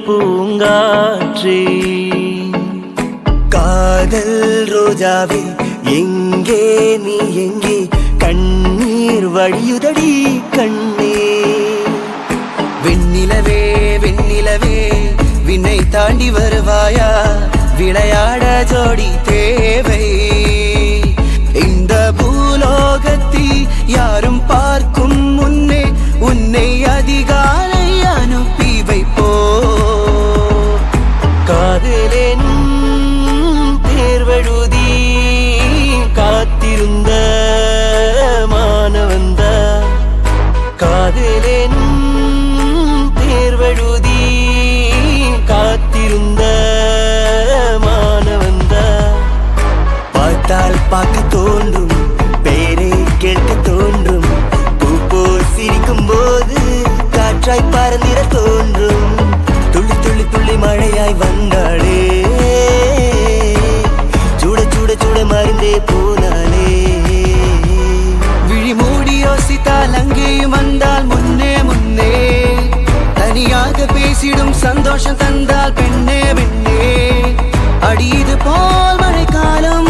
பூங்காற்றே காதல் ரோஜாவே எங்கே நீ எங்கே கண்ணீர் வழியுதடி கண்ணே வெண்ணிலவே வெண்ணிலவே விண்ணை தாண்டி வருவாயா விளையாட ஜோடி தேவை இந்த பூலோகத்தில் யாரும் பார்க்கும் முன்னே உன்னை அதிகாலை அனுப்பி வைப்போ காதலேன் தேர்வெழுதி காத்திருந்த மானவந்த காதலேன் தேர்வெழுதி காத்திருந்த மானவந்த பார்த்தால் பார்க்க தோன்றும் பேரை கேட்க தோன்றும் பூ போல் சிரிக்கும் போது காற்றாய் பறந்திட தோன்றும் துள்ளி துள்ளி துள்ளி மழையாய் வந்தாளே சூட சூட சூட மருந்தே போனாலே விழி மூடி யோசித்தால் அங்கேயும் வந்தால் முன்னே முன்னே தனியாக பேசிடும் சந்தோஷம் தந்தால் பெண்ணே பெண்ணே அடியது போல் மழைக்காலம்